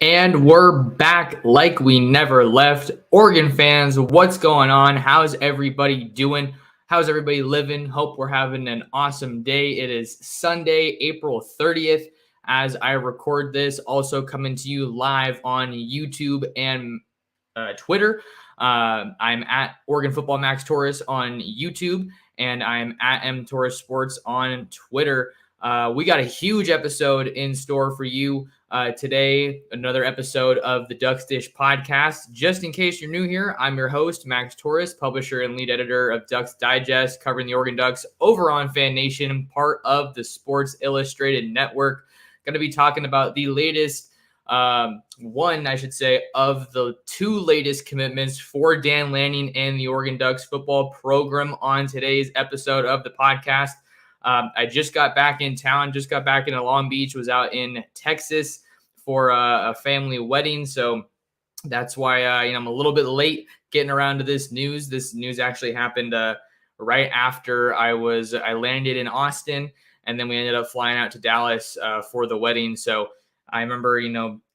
And we're back like we never left. Oregon fans, what's going on? How's everybody doing? How's everybody living? Hope we're having an awesome day. It is Sunday, April 30th, as I record this. Also coming to you live on YouTube and Twitter. I'm at Oregon Football Max Torres on YouTube, and I'm at M Torres Sports on Twitter. We got a huge episode in store for you today. Another episode of the Ducks Dish podcast. Just in case you're new here, I'm your host, Max Torres, publisher and lead editor of Ducks Digest, covering the Oregon Ducks over on Fan Nation, part of the Sports Illustrated Network. Going to be talking about the latest one, I should say, of the two latest commitments for Dan Lanning and the Oregon Ducks football program on today's episode of the podcast. I just got back in town, just got back into Long Beach, was out in Texas for a family wedding. So that's why I'm a little bit late getting around to this news. This news actually happened right after I landed in Austin, and then we ended up flying out to Dallas for the wedding. So I remember,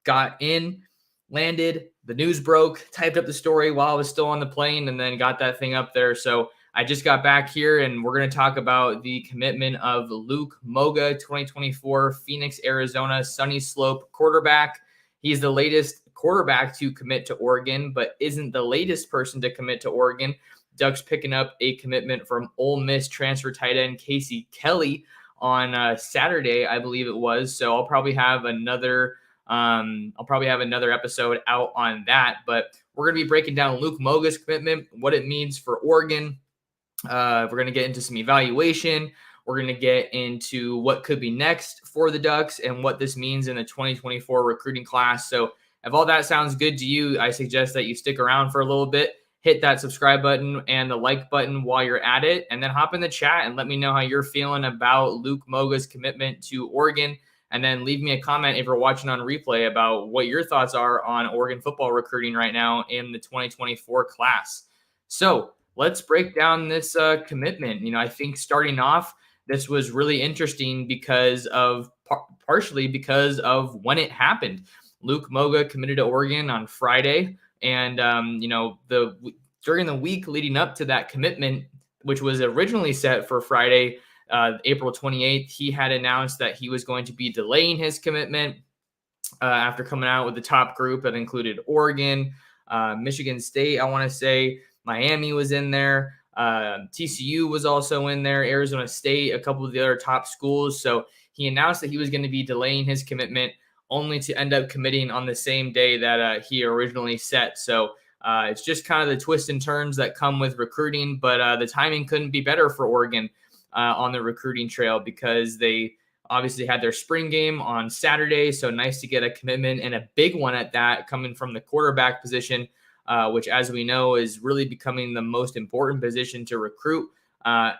got in, landed, the news broke, typed up the story while I was still on the plane, and then got that thing up there. So I just got back here, and we're going to talk about the commitment of Luke Moga, 2024 Phoenix, Arizona, Sunny Slope quarterback. He's the latest quarterback to commit to Oregon, but isn't the latest person to commit to Oregon. Ducks picking up a commitment from Ole Miss transfer tight end Casey Kelly on Saturday, I believe it was. So I'll probably have another episode out on that. But we're going to be breaking down Luke Moga's commitment, what it means for Oregon. We're going to get into some evaluation. We're going to get into what could be next for the Ducks and what this means in the 2024 recruiting class. So if all that sounds good to you, I suggest that you stick around for a little bit. Hit that subscribe button and the like button while you're at it, and then hop in the chat and let me know how you're feeling about Luke Moga's commitment to Oregon. And then leave me a comment if you're watching on replay about what your thoughts are on Oregon football recruiting right now in the 2024 class. So let's break down this commitment. I think starting off, this was really interesting because of partially because of when it happened. Luke Moga committed to Oregon on Friday. And, during the week leading up to that commitment, which was originally set for Friday, April 28th, he had announced that he was going to be delaying his commitment after coming out with the top group that included Oregon, Michigan State, I want to say, Miami was in there. TCU was also in there, Arizona State, a couple of the other top schools. So he announced that he was going to be delaying his commitment, only to end up committing on the same day that he originally set. So it's just kind of the twists and turns that come with recruiting, but the timing couldn't be better for Oregon on the recruiting trail, because they obviously had their spring game on Saturday. So nice to get a commitment, and a big one at that, coming from the quarterback position, which, as we know, is really becoming the most important position to recruit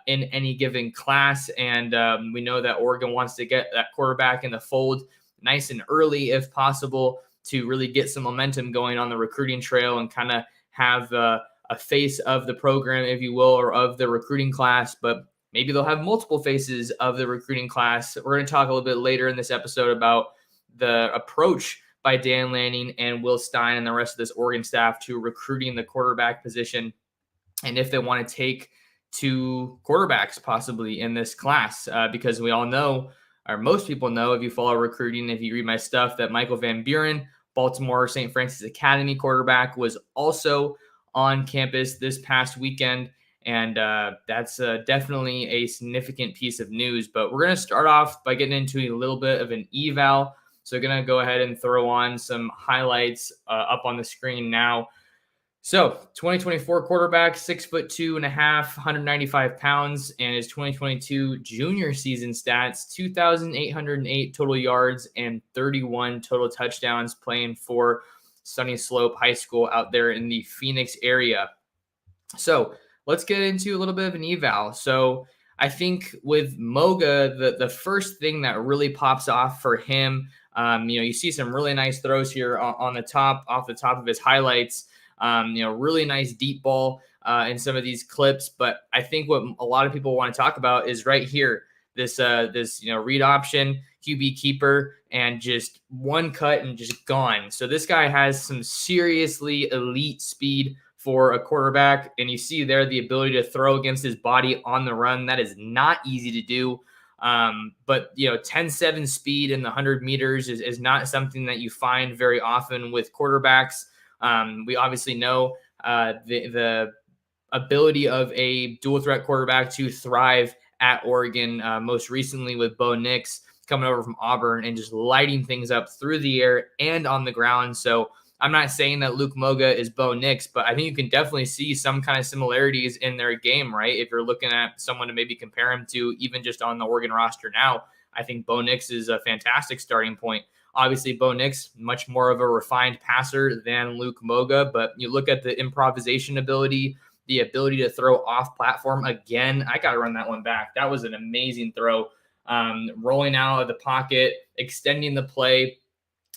in any given class. And we know that Oregon wants to get that quarterback in the fold nice and early if possible, to really get some momentum going on the recruiting trail and kind of have a face of the program, if you will, or of the recruiting class. But maybe they'll have multiple faces of the recruiting class. We're going to talk a little bit later in this episode about the approach by Dan Lanning and Will Stein and the rest of this Oregon staff to recruiting the quarterback position, and if they want to take two quarterbacks possibly in this class, because we all know, or most people know, if you follow recruiting, if you read my stuff, that Michael Van Buren, Baltimore St. Francis Academy quarterback, was also on campus this past weekend. And that's definitely a significant piece of news. But we're going to start off by getting into a little bit of an eval. So going to go ahead and throw on some highlights up on the screen now. So 2024 quarterback, 6'2.5", 195 pounds, and his 2022 junior season stats, 2,808 total yards and 31 total touchdowns, playing for Sunny Slope High School out there in the Phoenix area. So let's get into a little bit of an eval. So I think with Moga, the first thing that really pops off for him, you see some really nice throws here on the top, off the top of his highlights. Really nice deep ball in some of these clips. But I think what a lot of people want to talk about is right here, this read option, QB keeper, and just one cut and just gone. So this guy has some seriously elite speed for a quarterback, and you see there the ability to throw against his body on the run. That is not easy to do. But 10-7 speed in the 100 meters is not something that you find very often with quarterbacks. We obviously know the ability of a dual threat quarterback to thrive at Oregon, most recently with Bo Nix coming over from Auburn and just lighting things up through the air and on the ground. So I'm not saying that Luke Moga is Bo Nix, but I think you can definitely see some kind of similarities in their game, right? If you're looking at someone to maybe compare him to even just on the Oregon roster now, I think Bo Nix is a fantastic starting point. Obviously, Bo Nix, much more of a refined passer than Luke Moga, but you look at the improvisation ability, the ability to throw off platform. Again, I got to run that one back. That was an amazing throw. Rolling out of the pocket, extending the play.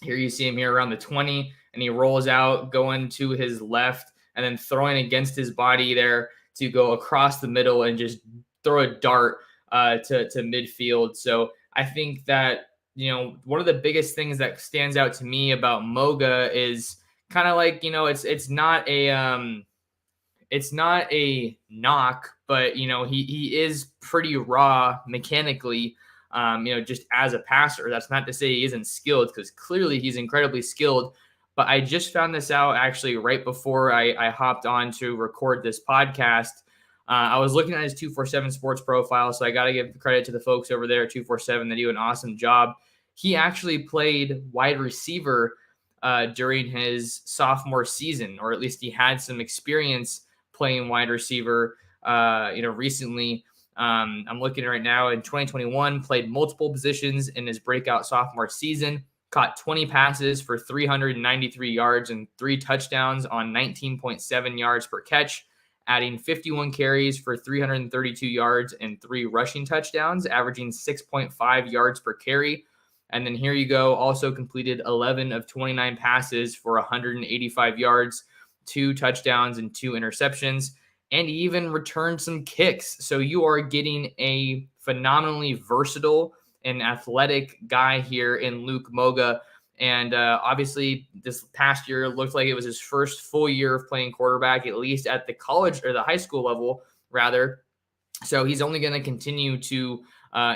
Here you see him here around the 20, and he rolls out going to his left and then throwing against his body there to go across the middle and just throw a dart to midfield. So I think that, one of the biggest things that stands out to me about Moga is kind of like, it's not a knock, but he is pretty raw mechanically. Just as a passer. That's not to say he isn't skilled, because clearly he's incredibly skilled. But I just found this out actually right before I hopped on to record this podcast. I was looking at his 247 Sports profile, so I got to give credit to the folks over there at 247. They do an awesome job. He actually played wide receiver during his sophomore season, or at least he had some experience playing wide receiver, recently. I'm looking right now in 2021, played multiple positions in his breakout sophomore season, caught 20 passes for 393 yards and 3 touchdowns on 19.7 yards per catch, adding 51 carries for 332 yards and 3 rushing touchdowns, averaging 6.5 yards per carry. And then here you go, also completed 11 of 29 passes for 185 yards, 2 touchdowns and 2 interceptions, and he even returned some kicks. So you are getting a phenomenally versatile and athletic guy here in Luke Moga. And obviously this past year looked like it was his first full year of playing quarterback, at least at the college or the high school level, rather. So he's only going to continue to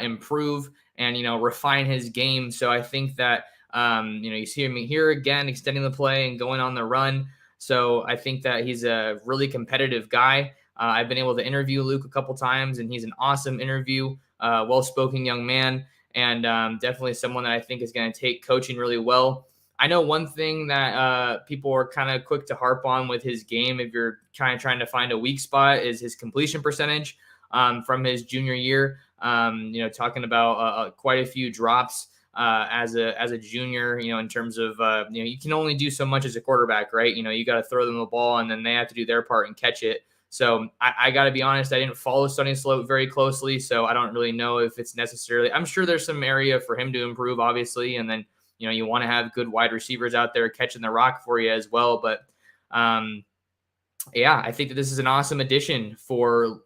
improve and, refine his game. So I think that, you see him here again, extending the play and going on the run. So I think that he's a really competitive guy. I've been able to interview Luke a couple times, and he's an awesome interview, well-spoken young man, and definitely someone that I think is going to take coaching really well. I know one thing that people are kind of quick to harp on with his game, if you're trying to find a weak spot, is his completion percentage from his junior year. Talking about quite a few drops as a junior, in terms of, you can only do so much as a quarterback, right? You got to throw them the ball and then they have to do their part and catch it. So I got to be honest, I didn't follow Sonny Sloat very closely, so I don't really know if it's necessarily, I'm sure there's some area for him to improve, obviously. And then, you want to have good wide receivers out there catching the rock for you as well. But I think that this is an awesome addition for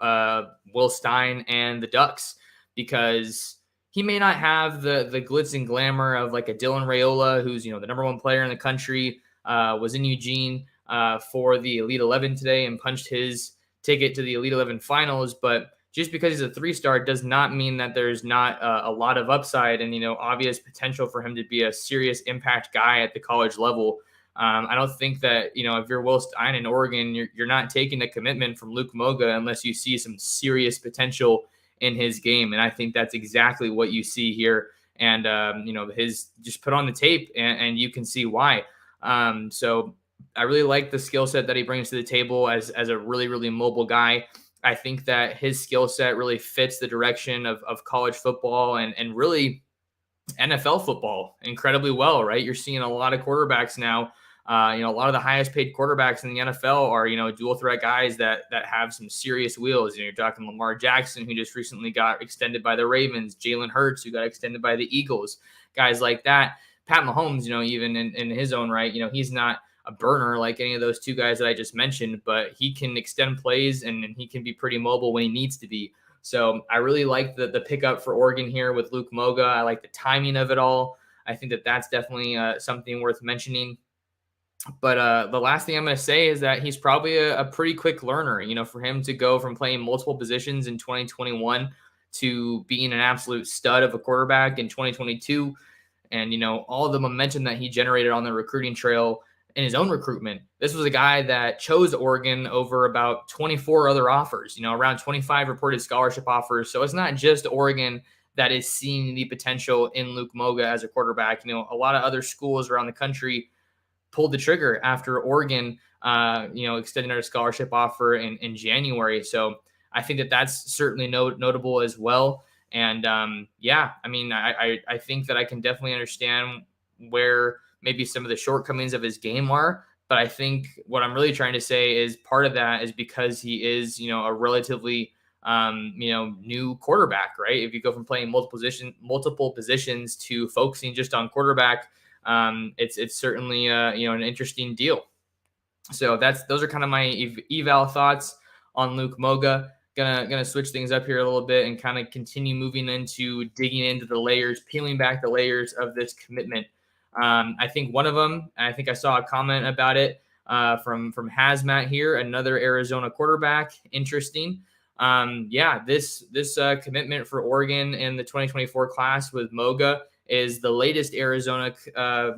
Will Stein and the Ducks, because he may not have the glitz and glamour of like a Dylan Raiola, who's, the number 1 player in the country, was in Eugene for the Elite 11 today and punched his ticket to the Elite 11 finals. But just because he's a 3-star does not mean that there's not a lot of upside and, obvious potential for him to be a serious impact guy at the college level. I don't think that, if you're Will Stein in Oregon, you're not taking a commitment from Luke Moga unless you see some serious potential in his game. And I think that's exactly what you see here. And, his just put on the tape and you can see why. So I really like the skill set that he brings to the table as a really, really mobile guy. I think that his skill set really fits the direction of college football and really NFL football incredibly well, right? You're seeing a lot of quarterbacks now. A lot of the highest paid quarterbacks in the NFL are, dual threat guys that have some serious wheels. You're talking Lamar Jackson, who just recently got extended by the Ravens, Jalen Hurts, who got extended by the Eagles, guys like that. Pat Mahomes, even in his own right, he's not a burner like any of those 2 guys that I just mentioned, but he can extend plays and he can be pretty mobile when he needs to be. So I really like the pickup for Oregon here with Luke Moga. I like the timing of it all. I think that that's definitely something worth mentioning. But the last thing I'm going to say is that he's probably a pretty quick learner. For him to go from playing multiple positions in 2021 to being an absolute stud of a quarterback in 2022, and all the momentum that he generated on the recruiting trail in his own recruitment. This was a guy that chose Oregon over about 24 other offers, around 25 reported scholarship offers. So it's not just Oregon that is seeing the potential in Luke Moga as a quarterback. A lot of other schools around the country pulled the trigger after Oregon, extended our scholarship offer in January. So I think that that's certainly notable as well. And I think that I can definitely understand where maybe some of the shortcomings of his game are. But I think what I'm really trying to say is part of that is because he is, a relatively new quarterback, right? If you go from playing multiple positions to focusing just on quarterback, it's certainly an interesting deal. So those are kind of my eval thoughts on Luke Moga. Gonna switch things up here a little bit and kind of continue moving into digging into the layers, peeling back the layers of this commitment. I think one of them, I think I saw a comment about it from Hazmat here, another Arizona quarterback. Interesting. This commitment for Oregon in the 2024 class with Moga is the latest Arizona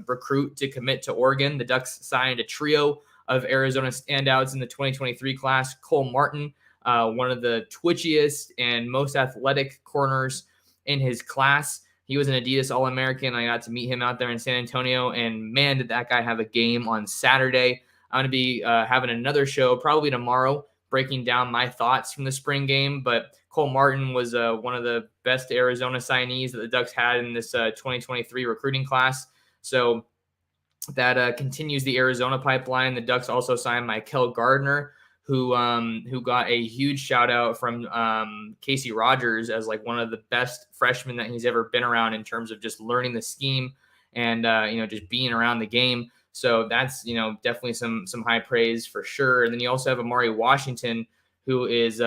recruit to commit to Oregon. The Ducks signed a trio of Arizona standouts in the 2023 class. Cole Martin, one of the twitchiest and most athletic corners in his class. He was an Adidas All-American. I got to meet him out there in San Antonio, and man, did that guy have a game on Saturday. I'm going to be having another show probably tomorrow, breaking down my thoughts from the spring game. But Cole Martin was one of the best Arizona signees that the Ducks had in this 2023 recruiting class. So that continues the Arizona pipeline. The Ducks also signed Mikel Gardner, who got a huge shout out from Casey Rogers as like one of the best freshmen that he's ever been around in terms of just learning the scheme and just being around the game. So that's definitely some high praise for sure. And then you also have Amari Washington, who's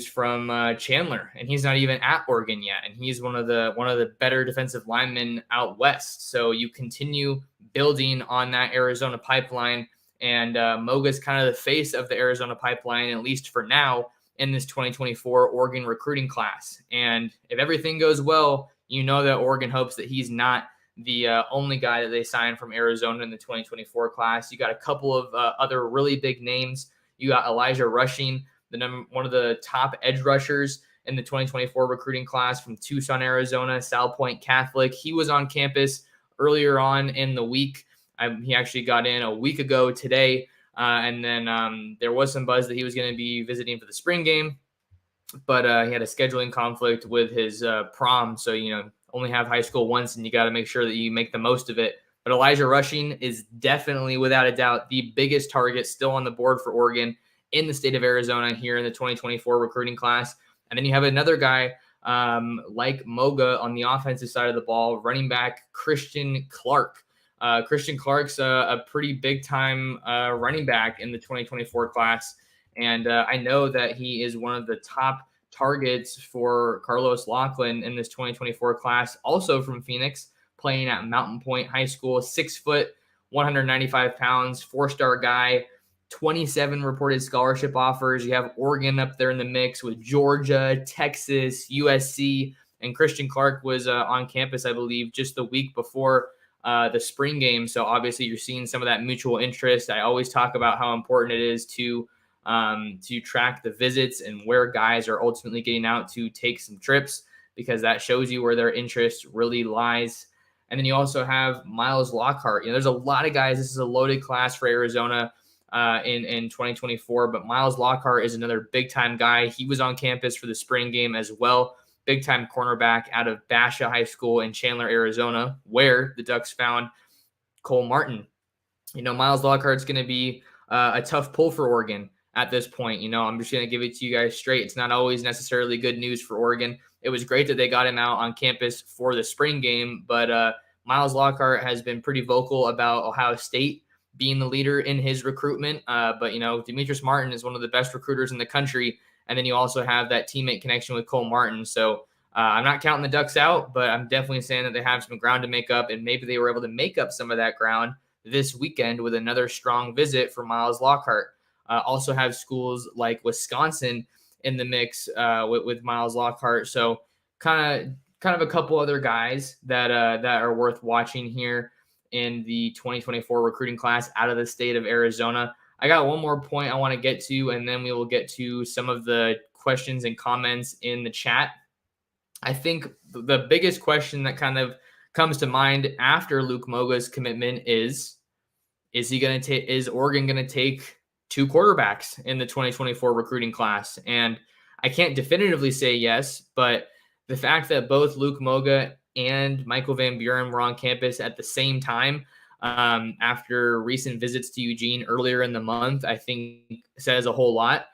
from Chandler, and he's not even at Oregon yet, and he's one of the better defensive linemen out west. So you continue building on that Arizona pipeline, and Moga's kind of the face of the Arizona pipeline, at least for now, in this 2024 Oregon recruiting class. And if everything goes well, that Oregon hopes that he's not the only guy that they signed from Arizona in the 2024 class. You got a couple of other really big names. You got Elijah Rushing, one of the top edge rushers in the 2024 recruiting class from Tucson, Arizona, Sal Point Catholic. He was on campus earlier on in the week. He actually got in a week ago today. And then there was some buzz that he was going to be visiting for the spring game, but he had a scheduling conflict with his prom. So, only have high school once, and you got to make sure that you make the most of it. But Elijah Rushing is definitely, without a doubt, the biggest target still on the board for Oregon in the state of Arizona here in the 2024 recruiting class. And then you have another guy like Moga on the offensive side of the ball, running back Christian Clark. Christian Clark's a pretty big-time running back in the 2024 class, and I know that he is one of the top targets for Carlos Laughlin in this 2024 class, also from Phoenix, playing at Mountain Point High School, 6 foot, 195 pounds, 4-star guy, 27 reported scholarship offers. You have Oregon up there in the mix with Georgia, Texas, USC, and Christian Clark was on campus, I believe, just the week before the spring game. So obviously you're seeing some of that mutual interest. I always talk about how important it is to track the visits and where guys are ultimately getting out to take some trips, because that shows you where their interest really lies. And then you also have Miles Lockhart. There's a lot of guys. This is a loaded class for Arizona in 2024, but Miles Lockhart is another big-time guy. He was on campus for the spring game as well. Big-time cornerback out of Basha High School in Chandler, Arizona, where the Ducks found Cole Martin. Miles Lockhart's going to be a tough pull for Oregon at this point. I'm just going to give it to you guys straight. It's not always necessarily good news for Oregon. It was great that they got him out on campus for the spring game, but Miles Lockhart has been pretty vocal about Ohio State being the leader in his recruitment. But, Demetrius Martin is one of the best recruiters in the country. And then you also have that teammate connection with Cole Martin. So I'm not counting the Ducks out, but I'm definitely saying that they have some ground to make up, and maybe they were able to make up some of that ground this weekend with another strong visit for Miles Lockhart. Also have schools like Wisconsin in the mix with Miles Lockhart. So kind of a couple other guys that are worth watching here in the 2024 recruiting class out of the state of Arizona. I got one more point I want to get to, and then we will get to some of the questions and comments in the chat. I think the biggest question that kind of comes to mind after Luke Moga's commitment is Oregon going to take two quarterbacks in the 2024 recruiting class? And I can't definitively say yes, but the fact that both Luke Moga and Michael Van Buren were on campus at the same time after recent visits to Eugene earlier in the month, I think says a whole lot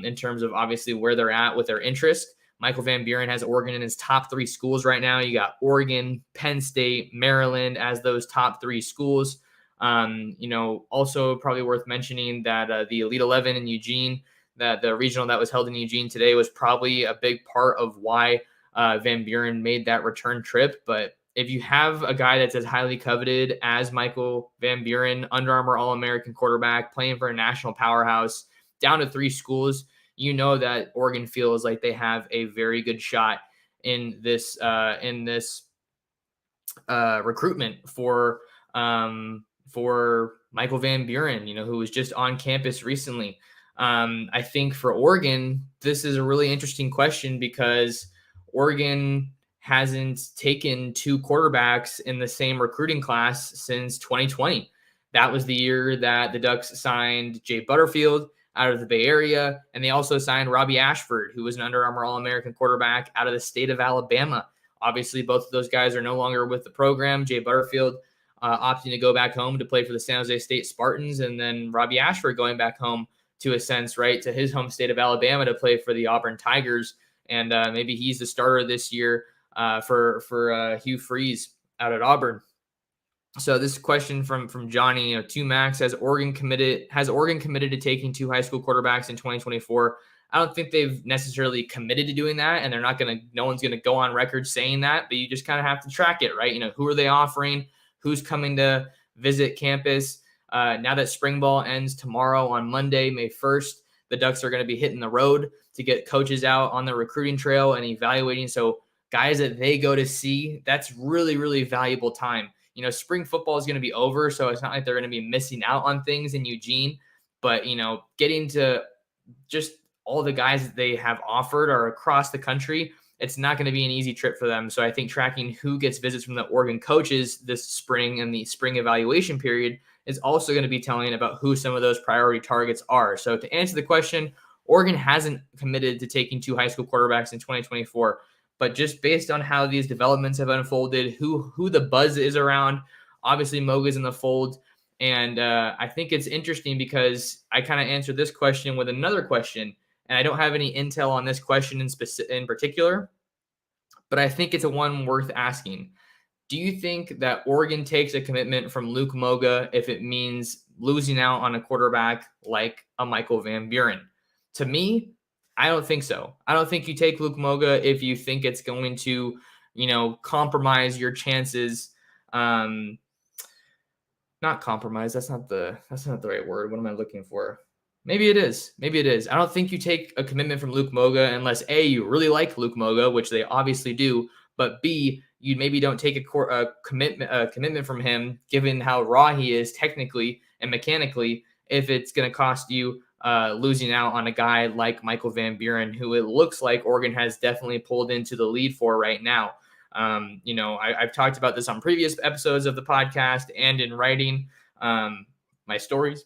in terms of obviously where they're at with their interest. Michael Van Buren has Oregon in his top three schools right now. You got Oregon, Penn State, Maryland as those top three schools. Also probably worth mentioning that the Elite 11 in Eugene, that the regional that was held in Eugene today, was probably a big part of why Van Buren made that return trip. But if you have a guy that's as highly coveted as Michael Van Buren, Under Armour All-American quarterback, playing for a national powerhouse, down to three schools, you know that Oregon feels like they have a very good shot in this recruitment for Michael Van Buren, who was just on campus recently. I think for Oregon, this is a really interesting question because Oregon hasn't taken two quarterbacks in the same recruiting class since 2020. That was the year that the Ducks signed Jay Butterfield out of the Bay Area, and they also signed Robbie Ashford, who was an Under Armour All-American quarterback out of the state of Alabama. Obviously, both of those guys are no longer with the program. Jay Butterfield opting to go back home to play for the San Jose State Spartans, and then Robbie Ashford going back home to a sense, right, to his home state of Alabama to play for the Auburn Tigers. And maybe he's the starter this year for Hugh Freeze out at Auburn. So this question from Johnny, to Max, has Oregon committed to taking two high school quarterbacks in 2024? I don't think they've necessarily committed to doing that, and no one's going to go on record saying that, but you just kind of have to track it, right? Who are they offering? Who's coming to visit campus? Now that spring ball ends tomorrow on Monday, May 1st, the Ducks are going to be hitting the road to get coaches out on the recruiting trail and evaluating. So guys that they go to see, that's really, really valuable time. Spring football is going to be over, so it's not like they're going to be missing out on things in Eugene. But, getting to just all the guys that they have offered are across the country. It's not going to be an easy trip for them. So I think tracking who gets visits from the Oregon coaches this spring and the spring evaluation period is also going to be telling about who some of those priority targets are. So to answer the question, Oregon hasn't committed to taking two high school quarterbacks in 2024. But just based on how these developments have unfolded, who the buzz is around, obviously Moga's in the fold. And I think it's interesting because I kind of answered this question with another question. And I don't have any intel on this question in particular, but I think it's a one worth asking. Do you think that Oregon takes a commitment from Luke Moga if it means losing out on a quarterback like a Michael Van Buren? To me, I don't think so. I don't think you take Luke Moga if you think it's going to, compromise your chances. Not compromise. That's not the right word. What am I looking for? Maybe it is. I don't think you take a commitment from Luke Moga unless A, you really like Luke Moga, which they obviously do, but B, you maybe don't take a commitment from him given how raw he is technically and mechanically if it's going to cost you losing out on a guy like Michael Van Buren, who it looks like Oregon has definitely pulled into the lead for right now. I've talked about this on previous episodes of the podcast and in writing my stories.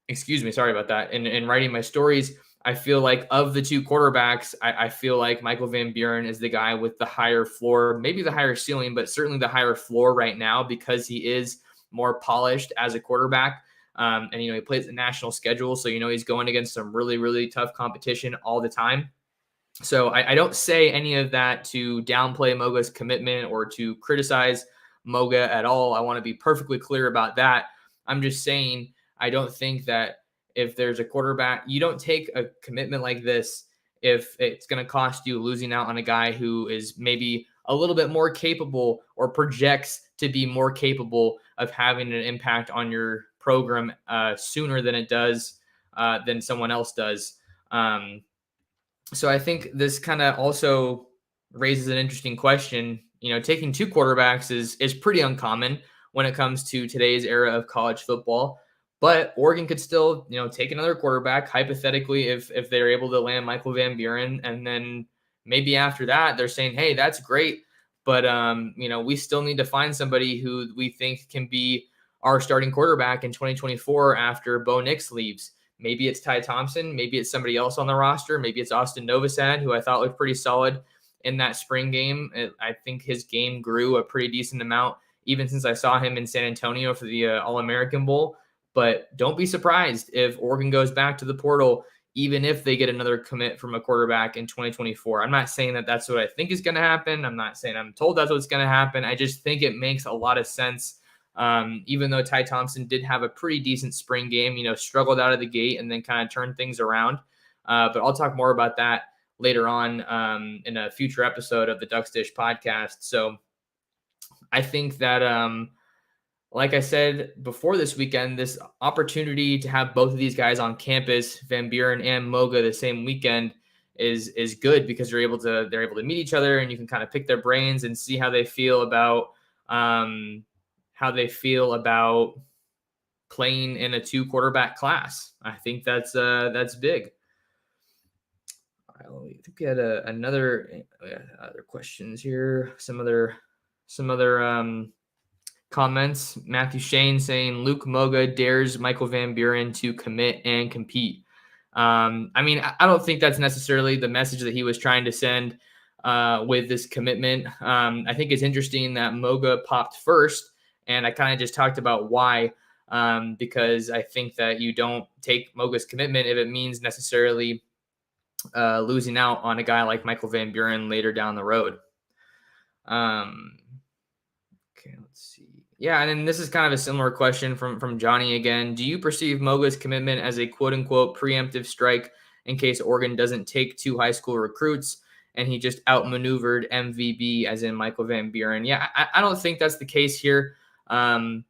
Excuse me, sorry about that. In writing my stories, I feel like of the two quarterbacks, I feel like Michael Van Buren is the guy with the higher floor, maybe the higher ceiling, but certainly the higher floor right now because he is more polished as a quarterback. And he plays the national schedule, so he's going against some really, really tough competition all the time. So I don't say any of that to downplay Moga's commitment or to criticize Moga at all. I want to be perfectly clear about that. I'm just saying, I don't think that if there's a quarterback, you don't take a commitment like this if it's going to cost you losing out on a guy who is maybe a little bit more capable or projects to be more capable of having an impact on your program sooner than it does than someone else does. So I think this kind of also raises an interesting question. Taking two quarterbacks is pretty uncommon when it comes to today's era of college football. But Oregon could still, take another quarterback hypothetically if they're able to land Michael Van Buren, and then maybe after that they're saying, hey, that's great, but we still need to find somebody who we think can be our starting quarterback in 2024 after Bo Nix leaves. Maybe it's Ty Thompson. Maybe it's somebody else on the roster. Maybe it's Austin Novosad, who I thought looked pretty solid in that spring game. I think his game grew a pretty decent amount, even since I saw him in San Antonio for the All-American Bowl. But don't be surprised if Oregon goes back to the portal, even if they get another commit from a quarterback in 2024. I'm not saying that that's what I think is going to happen. I'm not saying I'm told that's what's going to happen. I just think it makes a lot of sense. Even though Ty Thompson did have a pretty decent spring game, struggled out of the gate and then kind of turned things around. But I'll talk more about that later on in a future episode of the Ducks Dish podcast. So I think that, like I said before this weekend, this opportunity to have both of these guys on campus, Van Buren and Moga, the same weekend is good because they're able to meet each other, and you can kind of pick their brains and see how they feel about playing in a 2 quarterback class. I think that's big. All right, I think we had other questions here. Some other comments. Matthew Shane saying Luke Moga dares Michael Van Buren to commit and compete. I don't think that's necessarily the message that he was trying to send with this commitment. I think it's interesting that Moga popped first, and I kind of just talked about why, because I think that you don't take Moga's commitment if it means necessarily losing out on a guy like Michael Van Buren later down the road. Okay, let's see. Yeah, and then this is kind of a similar question from Johnny again. Do you perceive Moga's commitment as a quote-unquote preemptive strike in case Oregon doesn't take 2 high school recruits and he just outmaneuvered MVB, as in Michael Van Buren? Yeah, I don't think that's the case here. Some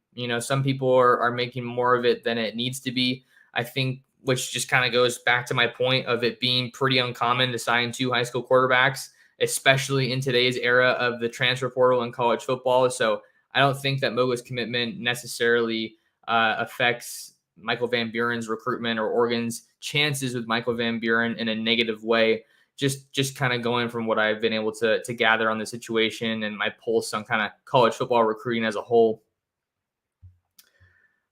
people are making more of it than it needs to be. I think, which just kind of goes back to my point of it being pretty uncommon to sign 2 high school quarterbacks, especially in today's era of the transfer portal in college football. So I don't think that Moga's commitment necessarily affects Michael Van Buren's recruitment or Oregon's chances with Michael Van Buren in a negative way. Just kind of going from what I've been able to gather on the situation and my pulse on kind of college football recruiting as a whole.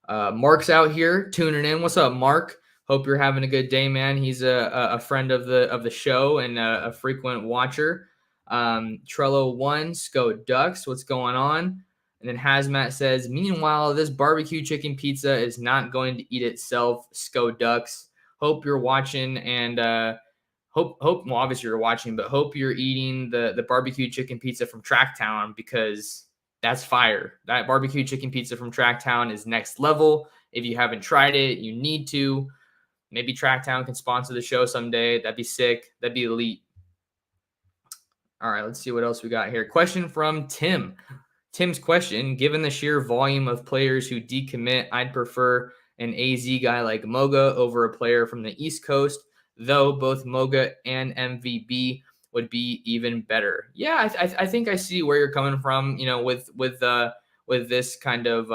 Mark's out here tuning in. What's up, Mark? Hope you're having a good day, man. He's a friend of the show and a frequent watcher. Trello1, Sco Ducks, what's going on? And then Hazmat says, meanwhile, this barbecue chicken pizza is not going to eat itself, Sco Ducks. Hope you're watching and well, obviously you're watching, but hope you're eating the barbecue chicken pizza from Tracktown, because that's fire. That barbecue chicken pizza from Tracktown is next level. If you haven't tried it, you need to. Maybe Tracktown can sponsor the show someday. That'd be sick. That'd be elite. All right, let's see what else we got here. Question from Tim. Tim's question, given the sheer volume of players who decommit, I'd prefer an AZ guy like Moga over a player from the East Coast, though both Moga and MVB would be even better. Yeah, I think I see where you're coming from, with this kind of,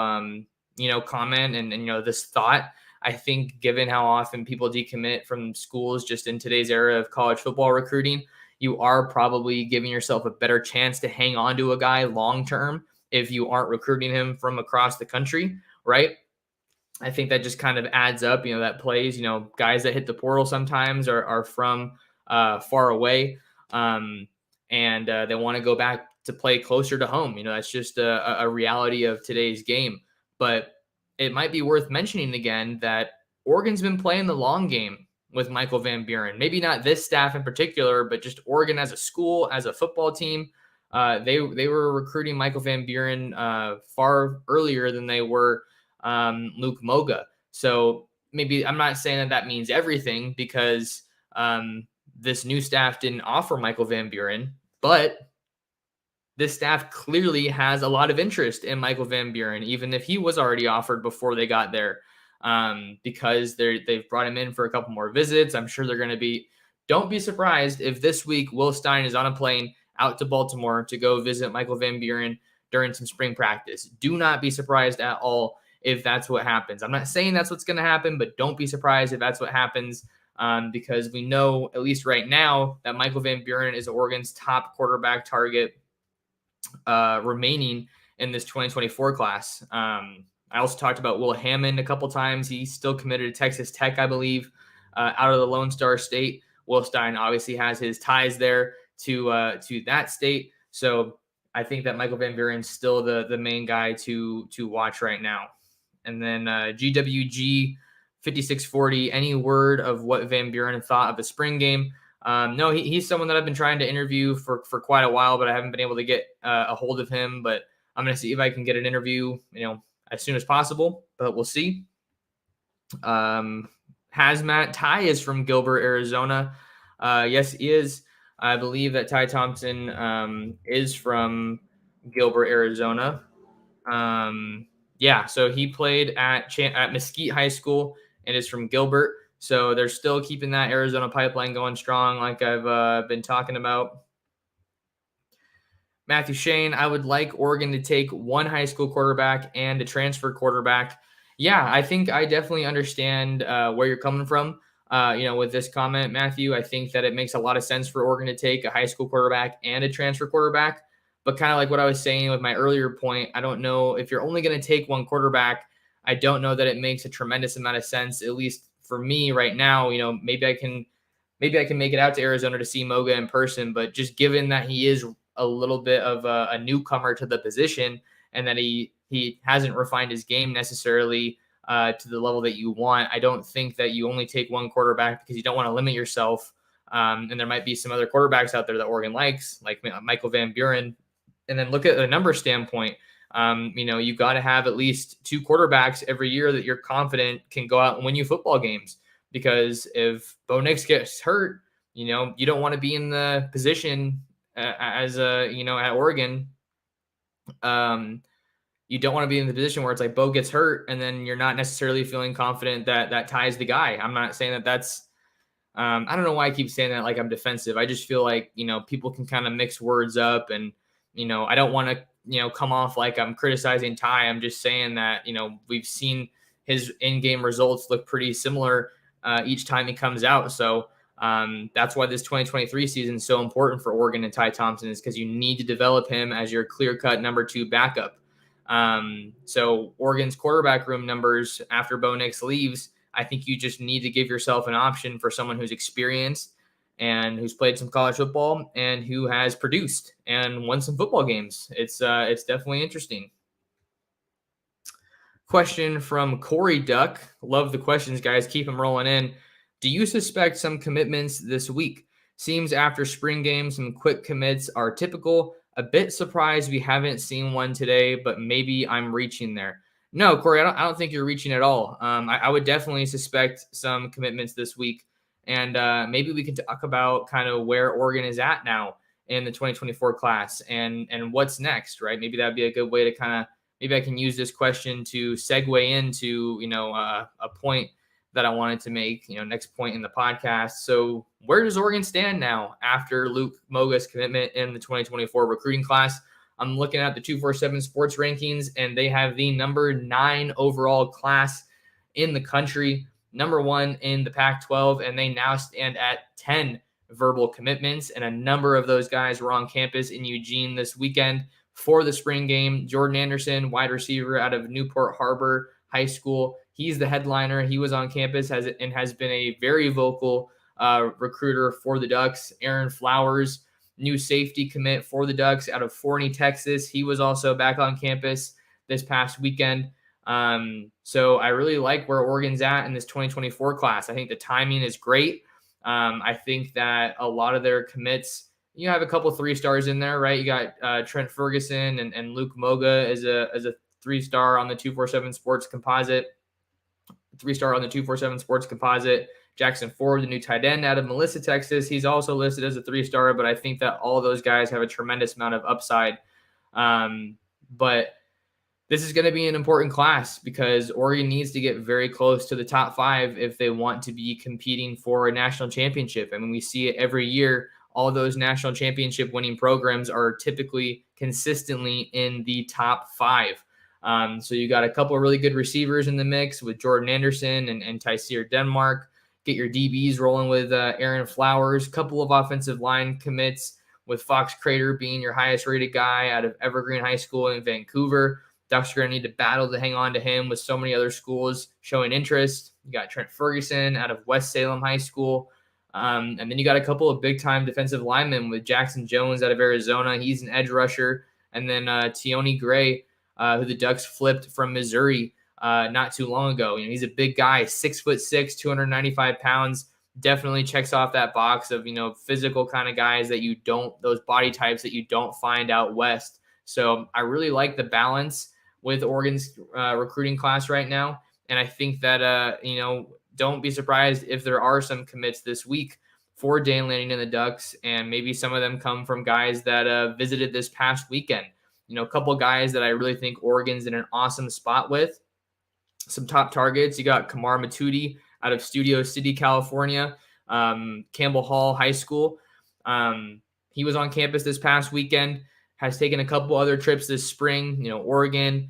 comment and this thought. I think given how often people decommit from schools just in today's era of college football recruiting, you are probably giving yourself a better chance to hang on to a guy long-term if you aren't recruiting him from across the country, right? I think that just kind of adds up, that plays, guys that hit the portal sometimes are from far away and they want to go back to play closer to home. That's just a reality of today's game. But it might be worth mentioning again that Oregon's been playing the long game with Michael Van Buren. Maybe not this staff in particular, but just Oregon as a school, as a football team. They were recruiting Michael Van Buren far earlier than they were Luke Moga. So maybe I'm not saying that means everything because this new staff didn't offer Michael Van Buren, but this staff clearly has a lot of interest in Michael Van Buren, even if he was already offered before they got there, because they've brought him in for a couple more visits. I'm sure they're going to be. Don't be surprised if this week Will Stein is on a plane out to Baltimore to go visit Michael Van Buren during some spring practice. Do not be surprised at all if that's what happens. I'm not saying that's what's going to happen, but don't be surprised if that's what happens. Because we know, at least right now, that Michael Van Buren is Oregon's top quarterback target remaining in this 2024 class. I also talked about Will Hammond a couple times. He's still committed to Texas Tech, I believe, out of the Lone Star State. Will Stein obviously has his ties there to that state. So I think that Michael Van Buren's still the main guy to watch right now. And then GWG 5640, any word of what Van Buren thought of the spring game? No, he's someone that I've been trying to interview for quite a while, but I haven't been able to get a hold of him. But I'm going to see if I can get an interview, as soon as possible, but we'll see. Hazmat Ty is from Gilbert, Arizona. Yes, he is. I believe that Ty Thompson is from Gilbert, Arizona. Yeah, so he played at Mesquite High School and is from Gilbert. So they're still keeping that Arizona pipeline going strong, like I've been talking about. Matthew Shane, I would like Oregon to take one high school quarterback and a transfer quarterback. Yeah, I think I definitely understand where you're coming from. With this comment, Matthew, I think that it makes a lot of sense for Oregon to take a high school quarterback and a transfer quarterback. But kind of like what I was saying with my earlier point, I don't know if you're only going to take one quarterback. I don't know that it makes a tremendous amount of sense, at least for me right now. Maybe I can make it out to Arizona to see Moga in person, but just given that he is a little bit of a newcomer to the position and that he hasn't refined his game necessarily to the level that you want, I don't think that you only take one quarterback because you don't want to limit yourself. And there might be some other quarterbacks out there that Oregon likes, like Michael Van Buren. And then look at the number standpoint. You've got to have at least two quarterbacks every year that you're confident can go out and win you football games. Because if Bo Nix gets hurt, you don't want to be in the position at Oregon. You don't want to be in the position where it's like Bo gets hurt and then you're not necessarily feeling confident that Ty's the guy. I'm not saying that that's I don't know why I keep saying that like I'm defensive. I just feel like, people can kind of mix words up and, I don't want to, come off like I'm criticizing Ty. I'm just saying that, we've seen his in-game results look pretty similar each time he comes out. So that's why this 2023 season is so important for Oregon and Ty Thompson, is because you need to develop him as your clear-cut number 2 backup. So Oregon's quarterback room numbers after Bo Nix leaves, I think you just need to give yourself an option for someone who's experienced and who's played some college football and who has produced and won some football games. It's definitely interesting. Question from Corey Duck. Love the questions, guys. Keep them rolling in. Do you suspect some commitments this week? Seems after spring games, some quick commits are typical. A bit surprised we haven't seen one today, but maybe I'm reaching there. No, Corey, I don't think you're reaching at all. I would definitely suspect some commitments this week. And maybe we can talk about kind of where Oregon is at now in the 2024 class and what's next, right? Maybe that'd be a good way to kind of, maybe I can use this question to segue into, a point that I wanted to make, next point in the podcast. So where does Oregon stand now after Luke Moga's commitment in the 2024 recruiting class? I'm looking at the 247 Sports rankings, and they have the number 9 overall class in the country, number 1 in the Pac-12, and they now stand at 10 verbal commitments, and a number of those guys were on campus in Eugene this weekend for the spring game. Jordan Anderson, wide receiver out of Newport Harbor High School, he's the headliner. He was on campus has been a very vocal recruiter for the Ducks. Aaron Flowers, new safety commit for the Ducks out of Forney, Texas. He was also back on campus this past weekend. So I really like where Oregon's at in this 2024 class. I think the timing is great. I think that a lot of their commits, you have a couple 3 stars in there, right? You got Trent Ferguson and Luke Moga as a 3-star on the 247 Sports Composite. 3-star on the 247 Sports Composite. Jackson Ford, the new tight end out of Melissa, Texas. He's also listed as a 3-star, but I think that all of those guys have a tremendous amount of upside. But this is going to be an important class because Oregon needs to get very close to the top 5 if they want to be competing for a national championship. I mean, we see it every year. All those national championship winning programs are typically consistently in the top 5. So you got a couple of really good receivers in the mix with Jordan Anderson and Tyseer Denmark. Get your DBs rolling with Aaron Flowers. Couple of offensive line commits with Fox Crater being your highest rated guy out of Evergreen High School in Vancouver. Ducks are going to need to battle to hang on to him with so many other schools showing interest. You got Trent Ferguson out of West Salem High School. And then you got a couple of big-time defensive linemen with Jackson Jones out of Arizona. He's an edge rusher. And then Tioni Gray, who the Ducks flipped from Missouri not too long ago. You know, he's a big guy, 6'6", 295 pounds. Definitely checks off that box of, you know, physical kind of guys that you don't, those body types that you don't find out west. So I really like the balance with Oregon's recruiting class right now. And I think that, you know, don't be surprised if there are some commits this week for Dan Lanning and the Ducks. And maybe some of them come from guys that visited this past weekend. You know, a couple guys that I really think Oregon's in an awesome spot with. Some top targets. You got Kamar Matudi out of Studio City, California, Campbell Hall High School. He was on campus this past weekend, has taken a couple other trips this spring, you know, Oregon.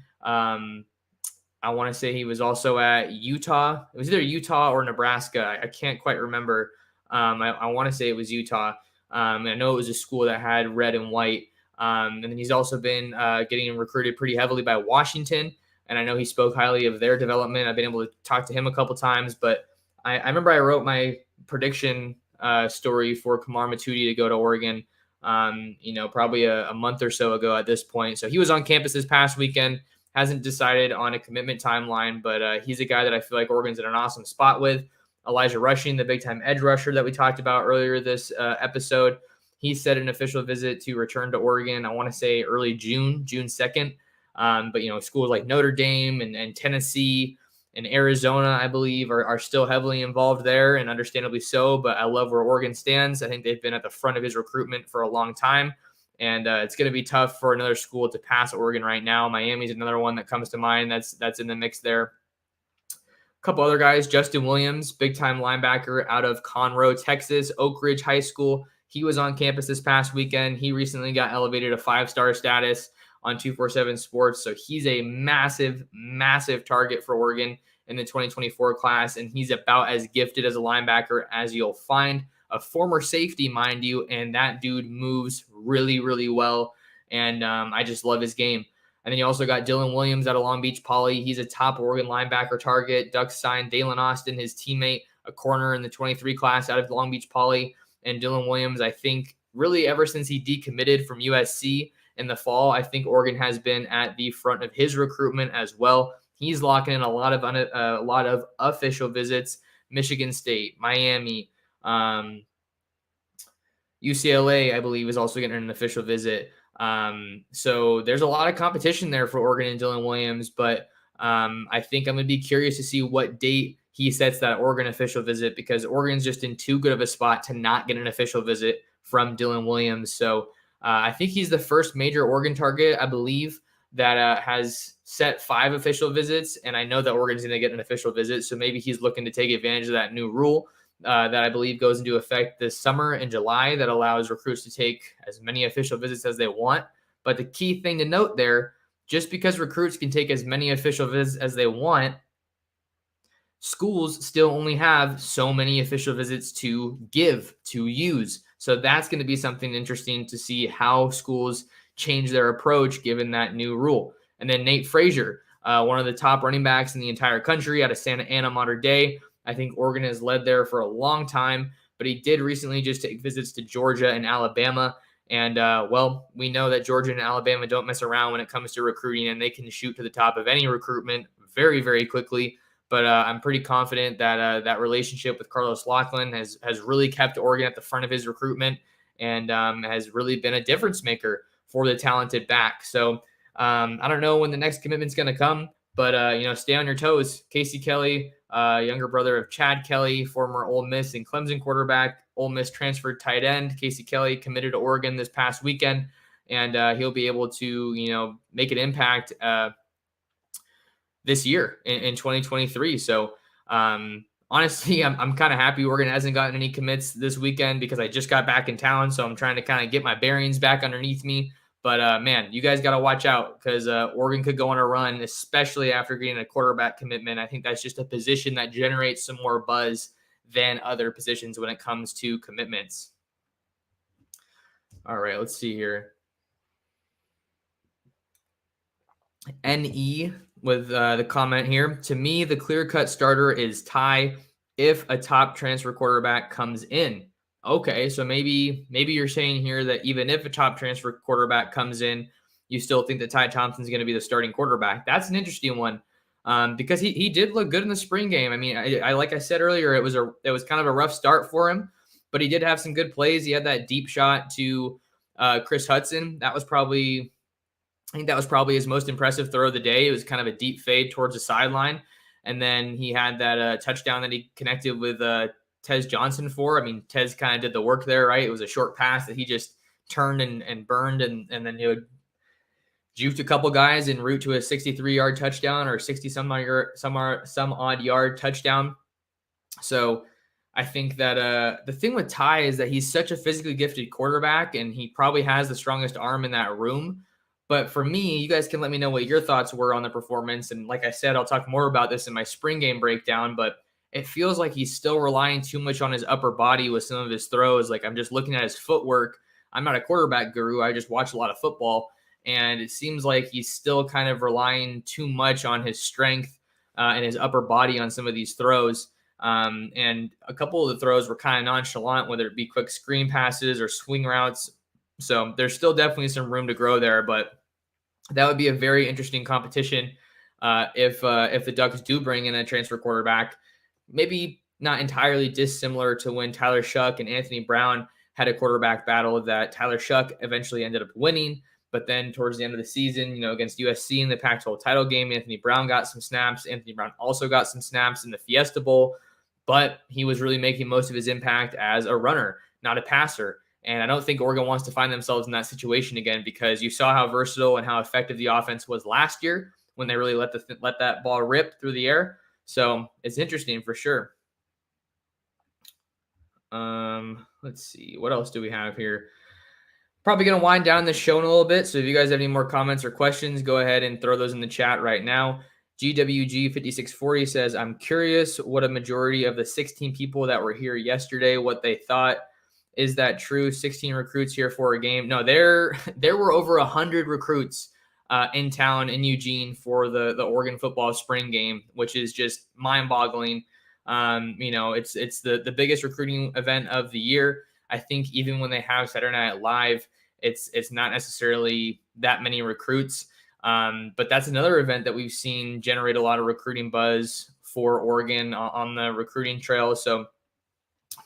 I want to say he was also at Utah. It was either Utah or Nebraska. I can't quite remember. I want to say it was Utah. I know it was a school that had red and white. And then he's also been getting recruited pretty heavily by Washington. And I know he spoke highly of their development. I've been able to talk to him a couple times. But I remember I wrote my prediction story for Kamar Matudi to go to Oregon, you know, probably a month or so ago at this point. So he was on campus this past weekend. Hasn't decided on a commitment timeline, but he's a guy that I feel like Oregon's in an awesome spot with. Elijah Rushing, the big-time edge rusher that we talked about earlier this episode, he set an official visit to return to Oregon, I want to say early June 2nd. But, you know, schools like Notre Dame and Tennessee and Arizona, I believe, are still heavily involved there, and understandably so. But I love where Oregon stands. I think they've been at the front of his recruitment for a long time. And it's going to be tough for another school to pass Oregon right now. Miami's another one that comes to mind that's in the mix there. A couple other guys, Justin Williams, big-time linebacker out of Conroe, Texas, Oak Ridge High School. He was on campus this past weekend. He recently got elevated to 5-star status on 247 Sports. So he's a massive, massive target for Oregon in the 2024 class. And he's about as gifted as a linebacker as you'll find. A former safety, mind you, and that dude moves really, really well. And I just love his game. And then you also got Dylan Williams out of Long Beach Poly. He's a top Oregon linebacker target. Ducks signed Dalen Austin, his teammate, a corner in the 23 class out of Long Beach Poly. And Dylan Williams, I think, really ever since he decommitted from USC in the fall, I think Oregon has been at the front of his recruitment as well. He's locking in a lot of official visits. Michigan State, Miami, UCLA, I believe, is also getting an official visit. So there's a lot of competition there for Oregon and Dylan Williams, but I think I'm going to be curious to see what date he sets that Oregon official visit, because Oregon's just in too good of a spot to not get an official visit from Dylan Williams. So I think he's the first major Oregon target, I believe, that has set 5 official visits, and I know that Oregon's going to get an official visit, so maybe he's looking to take advantage of that new rule that I believe goes into effect this summer in July that allows recruits to take as many official visits as they want. But the key thing to note there, just because recruits can take as many official visits as they want, schools still only have so many official visits to give, to use. So that's going to be something interesting to see how schools change their approach given that new rule. And then Nate Frazier, one of the top running backs in the entire country out of Santa Ana Mater Dei. I think Oregon has led there for a long time, but he did recently just take visits to Georgia and Alabama. And, well, we know that Georgia and Alabama don't mess around when it comes to recruiting, and they can shoot to the top of any recruitment very, very quickly. But I'm pretty confident that that relationship with Carlos Lachlan has really kept Oregon at the front of his recruitment and has really been a difference maker for the talented back. So I don't know when the next commitment's going to come, but stay on your toes. Casey Kelly, younger brother of Chad Kelly, former Ole Miss and Clemson quarterback, Ole Miss transferred tight end. Casey Kelly committed to Oregon this past weekend, and he'll be able to make an impact this year in 2023. So honestly, I'm kind of happy Oregon hasn't gotten any commits this weekend because I just got back in town. So I'm trying to kind of get my bearings back underneath me. But man, you guys got to watch out because Oregon could go on a run, especially after getting a quarterback commitment. I think that's just a position that generates some more buzz than other positions when it comes to commitments. All right, let's see here. NE with the comment here. To me, the clear-cut starter is Ty if a top transfer quarterback comes in. Okay, so maybe you're saying here that even if a top transfer quarterback comes in, you still think that Ty Thompson's going to be the starting quarterback. That's an interesting one because he did look good in the spring game. I mean, I like I said earlier, it was kind of a rough start for him, but he did have some good plays. He had that deep shot to Chris Hudson. I think that was probably his most impressive throw of the day. It was kind of a deep fade towards the sideline. And then he had that touchdown that he connected with Tez Johnson for. I mean, Tez kind of did the work there, right? It was a short pass that he just turned and burned, and then he would juked a couple guys en route to a 63-yard touchdown or 60-some-odd yard touchdown. So I think that the thing with Ty is that he's such a physically gifted quarterback, and he probably has the strongest arm in that room. But for me, you guys can let me know what your thoughts were on the performance. And like I said, I'll talk more about this in my spring game breakdown, but it feels like he's still relying too much on his upper body with some of his throws. Like I'm just looking at his footwork. I'm not a quarterback guru. I just watch a lot of football. And it seems like he's still kind of relying too much on his strength and his upper body on some of these throws. And a couple of the throws were kind of nonchalant, whether it be quick screen passes or swing routes. So there's still definitely some room to grow there, but that would be a very interesting competition if the Ducks do bring in a transfer quarterback. Maybe not entirely dissimilar to when Tyler Shuck and Anthony Brown had a quarterback battle that Tyler Shuck eventually ended up winning. But then towards the end of the season, against USC in the Pac-12 title game, Anthony Brown got some snaps. Anthony Brown also got some snaps in the Fiesta Bowl, but he was really making most of his impact as a runner, not a passer. And I don't think Oregon wants to find themselves in that situation again because you saw how versatile and how effective the offense was last year when they really let that ball rip through the air. So it's interesting for sure. Let's see. What else do we have here? Probably going to wind down the show in a little bit. So if you guys have any more comments or questions, go ahead and throw those in the chat right now. GWG5640 says, I'm curious what a majority of the 16 people that were here yesterday, what they thought. Is that true? 16 recruits here for a game. No, there were over 100 recruits in town in Eugene for the Oregon football spring game, which is just mind-boggling. It's the biggest recruiting event of the year. I think even when they have Saturday Night Live, it's not necessarily that many recruits. But that's another event that we've seen generate a lot of recruiting buzz for Oregon on the recruiting trail. So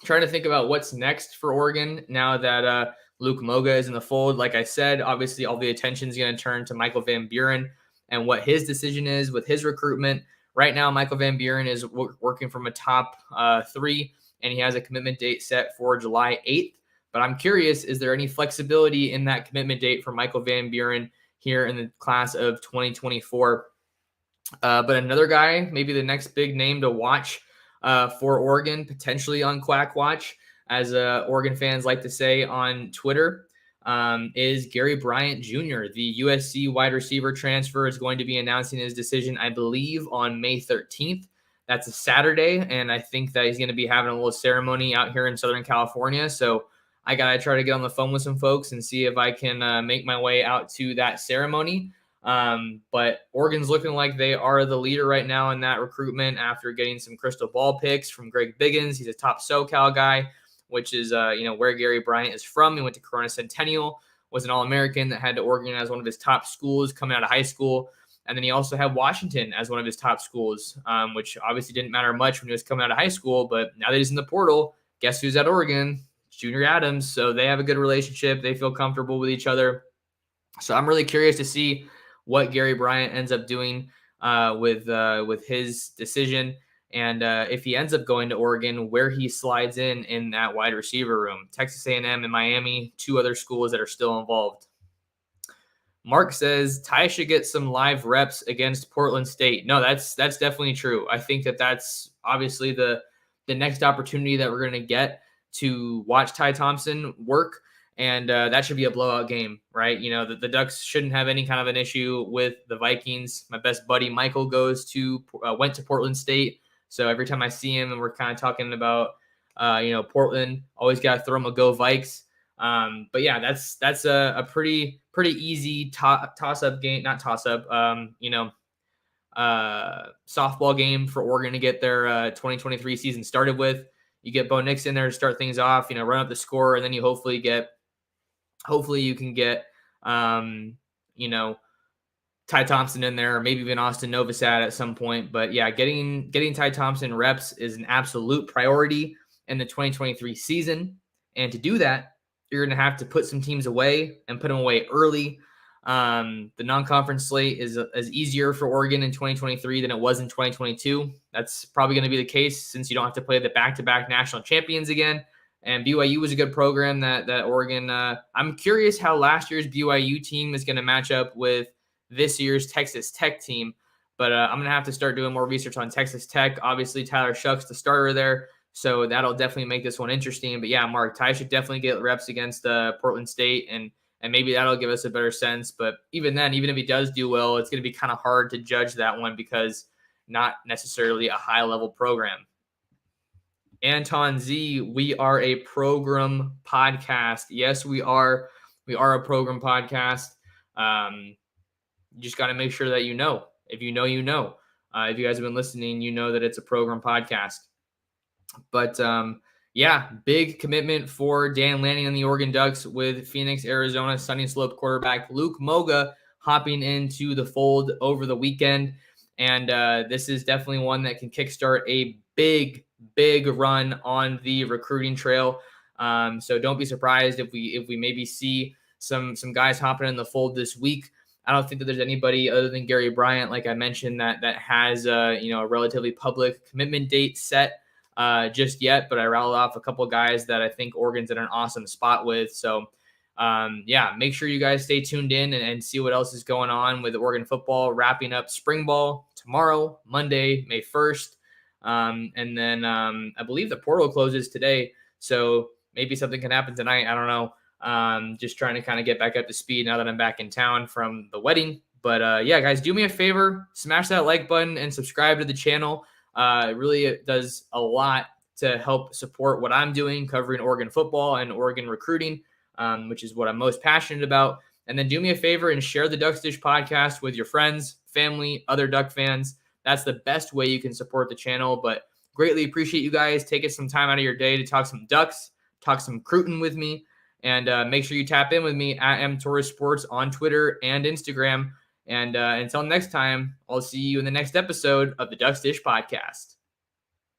trying to think about what's next for Oregon now that Luke Moga is in the fold. Like I said, obviously all the attention is going to turn to Michael Van Buren and what his decision is with his recruitment. Right now, Michael Van Buren is working from a top 3, and he has a commitment date set for July 8th. But I'm curious, is there any flexibility in that commitment date for Michael Van Buren here in the class of 2024? But another guy, maybe the next big name to watch for Oregon, potentially on Quack Watch, as Oregon fans like to say on Twitter, is Gary Bryant Jr. The USC wide receiver transfer is going to be announcing his decision, I believe, on May 13th. That's a Saturday, and I think that he's going to be having a little ceremony out here in Southern California. So I got to try to get on the phone with some folks and see if I can make my way out to that ceremony. But Oregon's looking like they are the leader right now in that recruitment after getting some crystal ball picks from Greg Biggins. He's a top SoCal guy, which is, where Gary Bryant is from. He went to Corona Centennial, was an All-American that had to Oregon as one of his top schools coming out of high school. And then he also had Washington as one of his top schools, which obviously didn't matter much when he was coming out of high school. But now that he's in the portal, guess who's at Oregon? Junior Adams. So they have a good relationship. They feel comfortable with each other. So I'm really curious to see what Gary Bryant ends up doing with his decision. And if he ends up going to Oregon, where he slides in that wide receiver room. Texas A&M and Miami, 2 other schools that are still involved. Mark says Ty should get some live reps against Portland State. No, that's definitely true. I think that's obviously the next opportunity that we're going to get to watch Ty Thompson work, and that should be a blowout game, right? You know, the Ducks shouldn't have any kind of an issue with the Vikings. My best buddy Michael went to Portland State, so every time I see him and we're kind of talking about Portland, always got to throw him a go Vikes. But yeah, that's a pretty easy toss-up game, not toss-up, softball game for Oregon to get their 2023 season started with. You get Bo Nix in there to start things off, run up the score, and then you hopefully you can get, Ty Thompson in there, or maybe even Austin Novosad at some point. But yeah, getting Ty Thompson reps is an absolute priority in the 2023 season. And to do that, you're going to have to put some teams away and put them away early. The non-conference slate is easier for Oregon in 2023 than it was in 2022. That's probably going to be the case since you don't have to play the back-to-back national champions again. And BYU was a good program that Oregon. I'm curious how last year's BYU team is going to match up with this year's Texas Tech team. But I'm going to have to start doing more research on Texas Tech. Obviously, Tyler Shuck's the starter there. So that'll definitely make this one interesting. But yeah, Mark, Ty should definitely get reps against Portland State, and maybe that'll give us a better sense. But even then, even if he does do well, it's going to be kind of hard to judge that one because not necessarily a high-level program. Anton Z, we are a program podcast. Yes, we are. We are a program podcast. You just got to make sure that you know. If you know, you know. If you guys have been listening, you know that it's a program podcast. But yeah, big commitment for Dan Lanning and the Oregon Ducks with Phoenix, Arizona, Sunny Slope quarterback Luke Moga hopping into the fold over the weekend. And this is definitely one that can kickstart a big run on the recruiting trail. So don't be surprised if we maybe see some guys hopping in the fold this week. I don't think that there's anybody other than Gary Bryant, like I mentioned, that has a relatively public commitment date set just yet, but I rattled off a couple of guys that I think Oregon's in an awesome spot with. So yeah, make sure you guys stay tuned in and see what else is going on with Oregon football, wrapping up spring ball tomorrow, Monday, May 1st. And then I believe the portal closes today. So maybe something can happen tonight. I don't know. Just trying to kind of get back up to speed now that I'm back in town from the wedding. But yeah, guys, do me a favor, smash that like button and subscribe to the channel. It really does a lot to help support what I'm doing, covering Oregon football and Oregon recruiting, which is what I'm most passionate about. And then do me a favor and share the Ducks Dish podcast with your friends, family, other Duck fans. That's the best way you can support the channel. But greatly appreciate you guys taking some time out of your day to talk some Ducks, talk some Cruton with me, and make sure you tap in with me at Torres Sports on Twitter and Instagram. And until next time, I'll see you in the next episode of the Ducks Dish podcast.